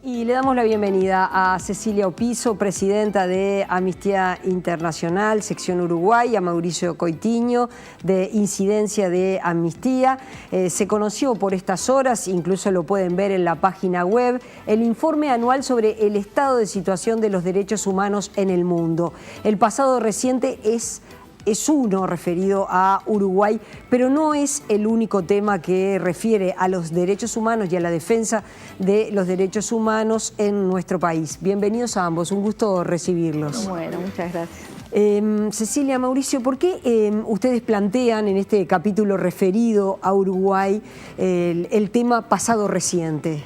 Y le damos la bienvenida a Cecilia Opiso, presidenta de Amnistía Internacional, sección Uruguay, a Mauricio Coitiño, de Incidencia de Amnistía. Se conoció por estas horas, incluso lo pueden ver en la página web, el informe anual sobre el estado de situación de los derechos humanos en el mundo. El pasado reciente es uno referido a Uruguay, pero no es el único tema que refiere a los derechos humanos y a la defensa de los derechos humanos en nuestro país. Bienvenidos a ambos, un gusto recibirlos. Bueno, muchas gracias. Cecilia, Mauricio, ¿por qué ustedes plantean en este capítulo referido a Uruguay el tema pasado reciente?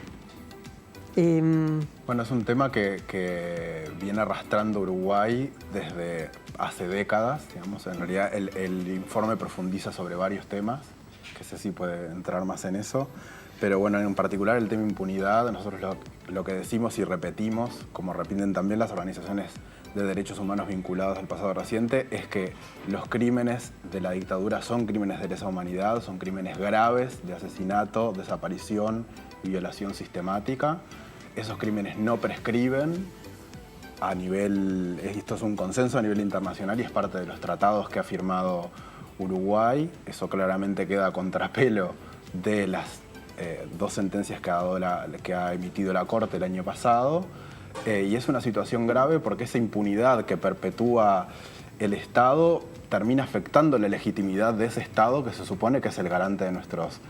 Bueno, es un tema que viene arrastrando Uruguay desde hace décadas, digamos. En realidad el informe profundiza sobre varios temas, que sé si puede entrar más en eso, pero bueno, en particular el tema impunidad, nosotros lo que decimos y repetimos, como repiten también las organizaciones de derechos humanos vinculados al pasado reciente, es que los crímenes de la dictadura son crímenes de lesa humanidad, son crímenes graves de asesinato, desaparición y violación sistemática. Esos crímenes no prescriben a nivel, esto es un consenso a nivel internacional y es parte de los tratados que ha firmado Uruguay. Eso claramente queda a contrapelo de las dos sentencias que ha emitido la Corte el año pasado. Y es una situación grave porque esa impunidad que perpetúa el Estado termina afectando la legitimidad de ese Estado que se supone que es el garante de nuestros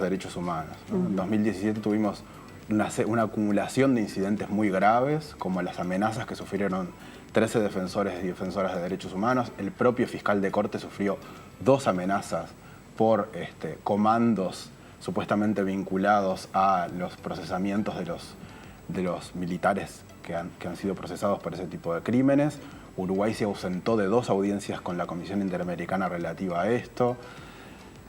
derechos humanos, ¿no? En 2017 tuvimos una acumulación de incidentes muy graves, como las amenazas que sufrieron 13 defensores y defensoras de derechos humanos. El propio fiscal de corte sufrió 2 amenazas por comandos supuestamente vinculados a los procesamientos de los militares que han sido procesados por ese tipo de crímenes. Uruguay se ausentó de 2 audiencias con la Comisión Interamericana relativa a esto.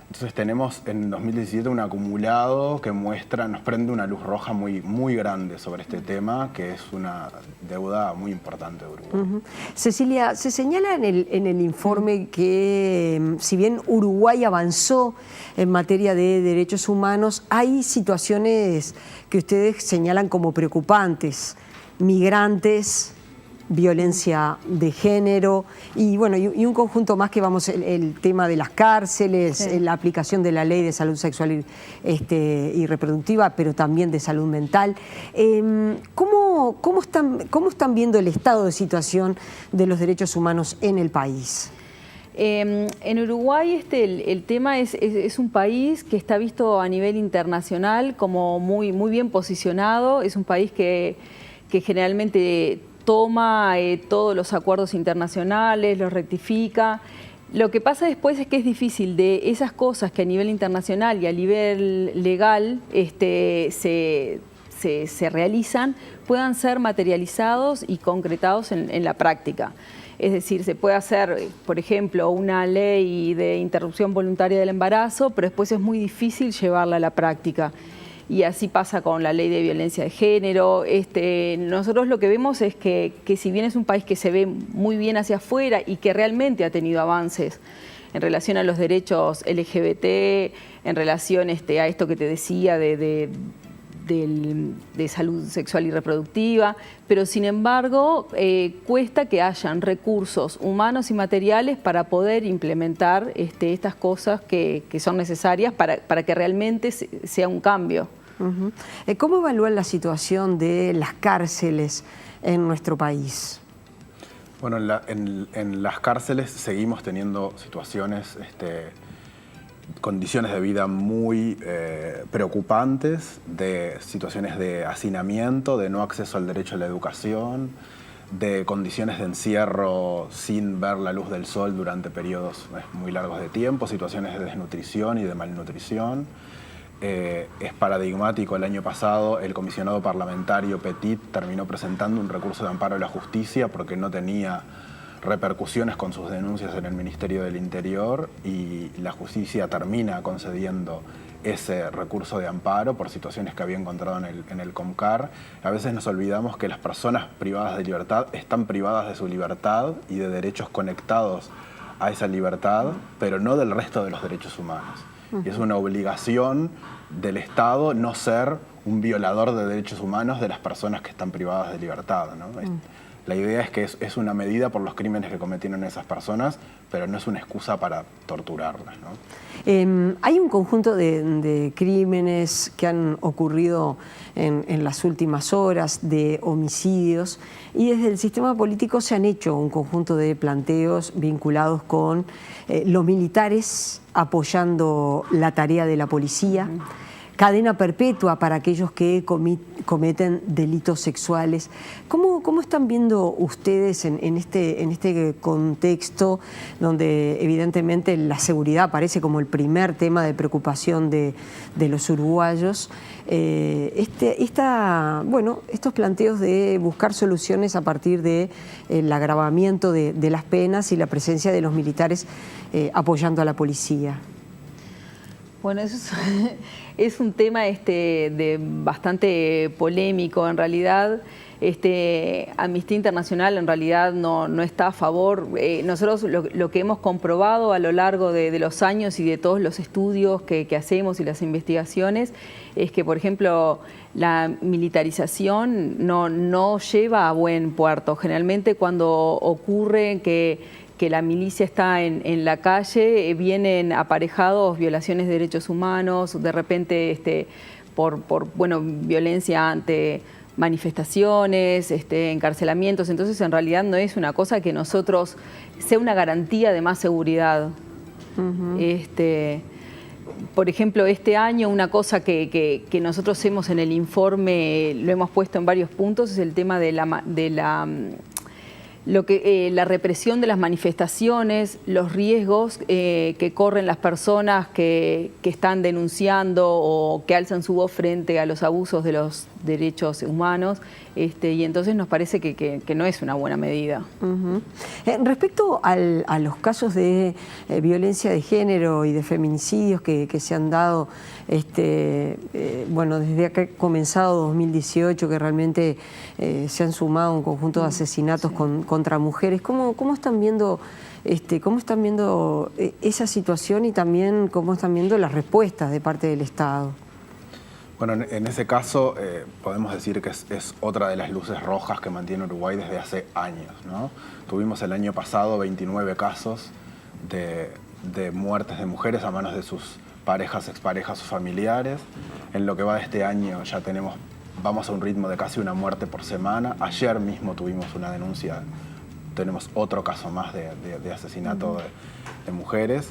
Entonces tenemos en 2017 un acumulado que nos prende una luz roja muy grande sobre este tema, que es una deuda muy importante de Uruguay. Cecilia, se señala en el informe que si bien Uruguay avanzó en materia de derechos humanos, hay situaciones que ustedes señalan como preocupantes: migrantes, violencia de género y bueno, y un conjunto más que vamos, el tema de las cárceles, sí, la aplicación de la ley de salud sexual y reproductiva, pero también de salud mental. ¿Cómo están viendo el estado de situación de los derechos humanos en el país? En Uruguay el tema es un país que está visto a nivel internacional como muy bien posicionado. Es un país que generalmente toma todos los acuerdos internacionales, los rectifica. Lo que pasa después es que es difícil de esas cosas que a nivel internacional y a nivel legal se realizan, puedan ser materializados y concretados en la práctica. Es decir, se puede hacer, por ejemplo, una ley de interrupción voluntaria del embarazo, pero después es muy difícil llevarla a la práctica. Y así pasa con la ley de violencia de género. Nosotros lo que vemos es que si bien es un país que se ve muy bien hacia afuera y que realmente ha tenido avances en relación a los derechos LGBT, en relación a esto que te decía de salud sexual y reproductiva, pero sin embargo cuesta que hayan recursos humanos y materiales para poder implementar estas cosas que son necesarias para que realmente sea un cambio. ¿Cómo evalúan la situación de las cárceles en nuestro país? Bueno, en las cárceles seguimos teniendo situaciones, condiciones de vida muy preocupantes, de situaciones de hacinamiento, de no acceso al derecho a la educación, de condiciones de encierro sin ver la luz del sol durante periodos muy largos de tiempo, situaciones de desnutrición y de malnutrición. Es paradigmático, el año pasado el comisionado parlamentario Petit terminó presentando un recurso de amparo a la justicia porque no tenía repercusiones con sus denuncias en el Ministerio del Interior, y la justicia termina concediendo ese recurso de amparo por situaciones que había encontrado en el COMCAR. A veces nos olvidamos que las personas privadas de libertad están privadas de su libertad y de derechos conectados a esa libertad, pero no del resto de los derechos humanos. Y es una obligación del Estado no ser un violador de derechos humanos de las personas que están privadas de libertad, ¿no? La idea es que es una medida por los crímenes que cometieron esas personas, pero no es una excusa para torturarlas, ¿no? Hay un conjunto de crímenes que han ocurrido en las últimas horas, de homicidios, y desde el sistema político se han hecho un conjunto de planteos vinculados con los militares apoyando la tarea de la policía, cadena perpetua para aquellos que cometen delitos sexuales. ¿Cómo están viendo ustedes en este contexto donde evidentemente la seguridad aparece como el primer tema de preocupación de los uruguayos? Estos planteos de buscar soluciones a partir del agravamiento de las penas y la presencia de los militares apoyando a la policía. Bueno, eso es un tema bastante polémico en realidad. Amnistía Internacional en realidad no está a favor. Nosotros lo que hemos comprobado a lo largo de los años y de todos los estudios que hacemos y las investigaciones es que, por ejemplo, la militarización no lleva a buen puerto. Generalmente cuando ocurre que la milicia está en la calle, vienen aparejados violaciones de derechos humanos, de repente por violencia ante manifestaciones, encarcelamientos. Entonces, en realidad no es una cosa que nosotros sea una garantía de más seguridad. Por ejemplo, este año una cosa que nosotros hacemos en el informe, lo hemos puesto en varios puntos, es el tema de la represión de las manifestaciones, los riesgos que corren las personas que están denunciando o que alzan su voz frente a los abusos de los derechos humanos, y entonces nos parece que no es una buena medida. Respecto a los casos de violencia de género y de feminicidios que se han dado, desde que ha comenzado 2018, que realmente se han sumado un conjunto de asesinatos contra mujeres, ¿cómo están viendo esa situación y también cómo están viendo las respuestas de parte del Estado? Bueno, en ese caso podemos decir que es otra de las luces rojas que mantiene Uruguay desde hace años, ¿no? Tuvimos el año pasado 29 casos de muertes de mujeres a manos de sus parejas, exparejas o familiares. En lo que va de este año ya vamos a un ritmo de casi una muerte por semana. Ayer mismo tuvimos una denuncia, tenemos otro caso más de asesinato de mujeres.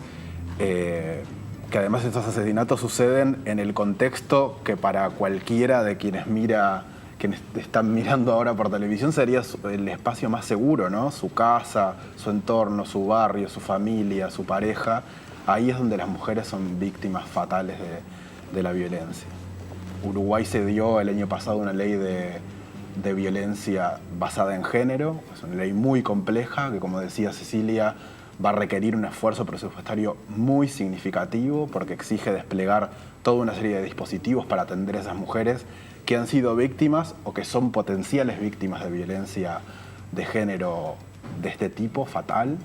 Que además estos asesinatos suceden en el contexto que para cualquiera de quienes están mirando ahora por televisión sería el espacio más seguro, ¿no? Su casa, su entorno, su barrio, su familia, su pareja. Ahí es donde las mujeres son víctimas fatales de la violencia. Uruguay se dio el año pasado una ley de violencia basada en género. Es una ley muy compleja que, como decía Cecilia, va a requerir un esfuerzo presupuestario muy significativo porque exige desplegar toda una serie de dispositivos para atender a esas mujeres que han sido víctimas o que son potenciales víctimas de violencia de género de este tipo, fatal.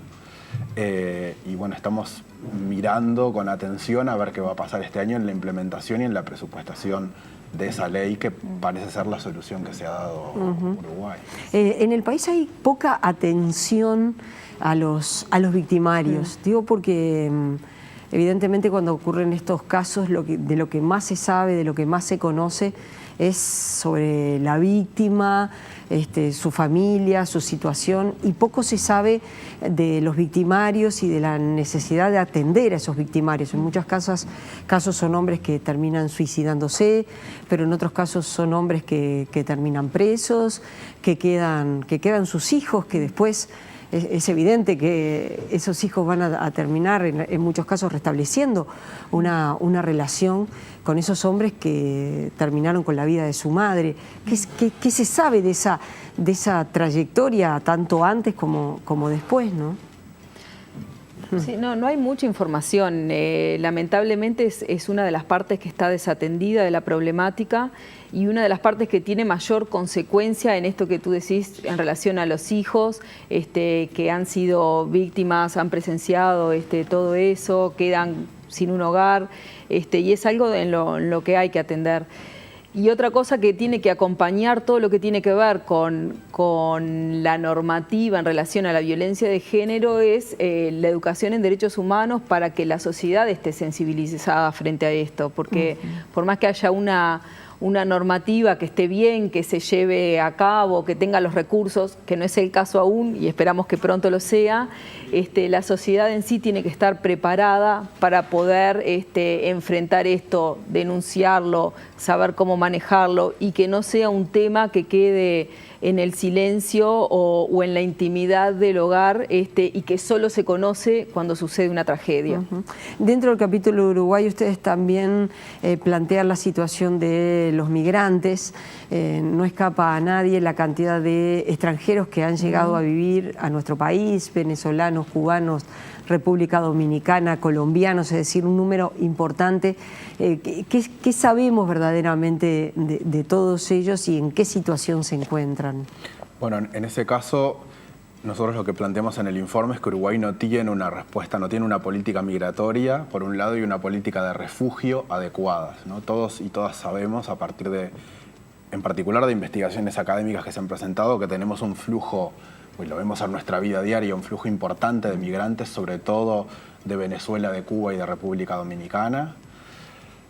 Y bueno, estamos mirando con atención a ver qué va a pasar este año en la implementación y en la presupuestación de esa ley que parece ser la solución que se ha dado Uruguay. En el país hay poca atención a los victimarios. Digo porque evidentemente cuando ocurren estos casos de lo que más se sabe, de lo que más se conoce es sobre la víctima, su familia, su situación, y poco se sabe de los victimarios y de la necesidad de atender a esos victimarios. En muchos casos son hombres que terminan suicidándose, pero en otros casos son hombres que terminan presos, que quedan sus hijos, que después es evidente que esos hijos van a terminar en muchos casos restableciendo una relación con esos hombres que terminaron con la vida de su madre. ¿Qué se sabe de esa trayectoria tanto antes como después, no? Sí, no hay mucha información. Lamentablemente es una de las partes que está desatendida de la problemática y una de las partes que tiene mayor consecuencia en esto que tú decís en relación a los hijos que han sido víctimas, han presenciado todo eso, quedan sin un hogar y es algo en lo que hay que atender. Y otra cosa que tiene que acompañar todo lo que tiene que ver con la normativa en relación a la violencia de género es la educación en derechos humanos para que la sociedad esté sensibilizada frente a esto, porque por más que haya una normativa que esté bien, que se lleve a cabo, que tenga los recursos, que no es el caso aún y esperamos que pronto lo sea, la sociedad en sí tiene que estar preparada para poder enfrentar esto, denunciarlo, saber cómo manejarlo y que no sea un tema que quede en el silencio o en la intimidad del hogar y que solo se conoce cuando sucede una tragedia. Dentro del capítulo de Uruguay ustedes también plantean la situación de los migrantes. No escapa a nadie la cantidad de extranjeros que han llegado a vivir a nuestro país, venezolanos, cubanos, República Dominicana, colombianos, es decir, un número importante. ¿Qué sabemos verdaderamente de todos ellos y en qué situación se encuentran? Bueno, en ese caso, nosotros lo que planteamos en el informe es que Uruguay no tiene una respuesta, no tiene una política migratoria, por un lado, y una política de refugio adecuadas, ¿no? Todos y todas sabemos, a partir de, en particular de investigaciones académicas que se han presentado, que tenemos un flujo, pues lo vemos en nuestra vida diaria, un flujo importante de migrantes, sobre todo de Venezuela, de Cuba y de República Dominicana.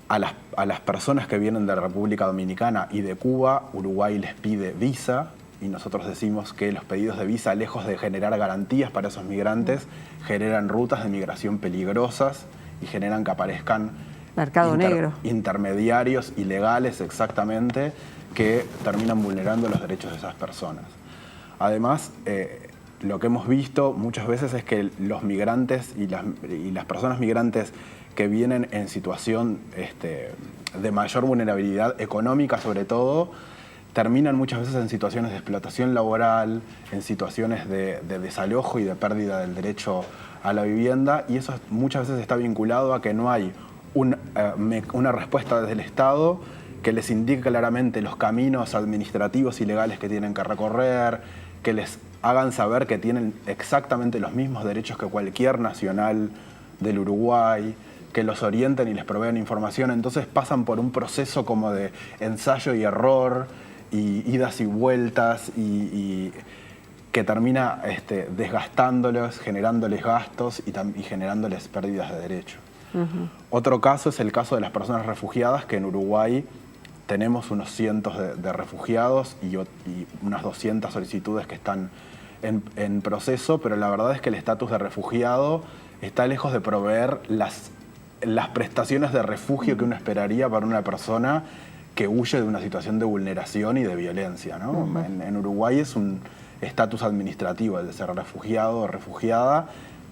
A las personas que vienen de República Dominicana y de Cuba, Uruguay les pide visa y nosotros decimos que los pedidos de visa, lejos de generar garantías para esos migrantes, generan rutas de migración peligrosas y generan que aparezcan mercado negro, intermediarios ilegales exactamente, que terminan vulnerando los derechos de esas personas. Además, lo que hemos visto muchas veces es que los migrantes y las personas migrantes que vienen en situación de mayor vulnerabilidad económica sobre todo, terminan muchas veces en situaciones de explotación laboral, en situaciones de desalojo y de pérdida del derecho a la vivienda, y eso muchas veces está vinculado a que no hay una respuesta desde el Estado que les indique claramente los caminos administrativos y legales que tienen que recorrer, que les hagan saber que tienen exactamente los mismos derechos que cualquier nacional del Uruguay, que los orienten y les provean información. Entonces pasan por un proceso como de ensayo y error, y idas y vueltas, y que termina desgastándolos, generándoles gastos y generándoles pérdidas de derechos. Otro caso es el caso de las personas refugiadas, que en Uruguay tenemos unos cientos de refugiados y unas 200 solicitudes que están en proceso, pero la verdad es que el estatus de refugiado está lejos de proveer las prestaciones de refugio que uno esperaría para una persona que huye de una situación de vulneración y de violencia, ¿no? En Uruguay es un estatus administrativo el de ser refugiado o refugiada,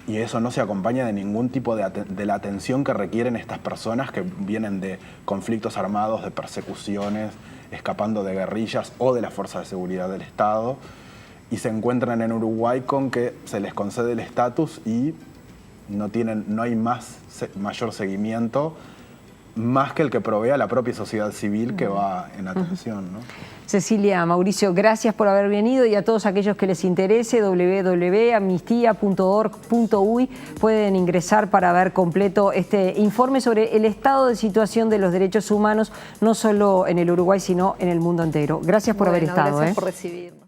y eso no se acompaña de ningún tipo de la atención que requieren estas personas que vienen de conflictos armados, de persecuciones, escapando de guerrillas o de las fuerzas de seguridad del Estado, y se encuentran en Uruguay con que se les concede el estatus y no hay mayor seguimiento más que el que provea la propia sociedad civil que va en atención, ¿no? Cecilia, Mauricio, gracias por haber venido, y a todos aquellos que les interese, www.amnistia.org.uy, pueden ingresar para ver completo este informe sobre el estado de situación de los derechos humanos, no solo en el Uruguay, sino en el mundo entero. Gracias por haber estado. Gracias por recibirnos.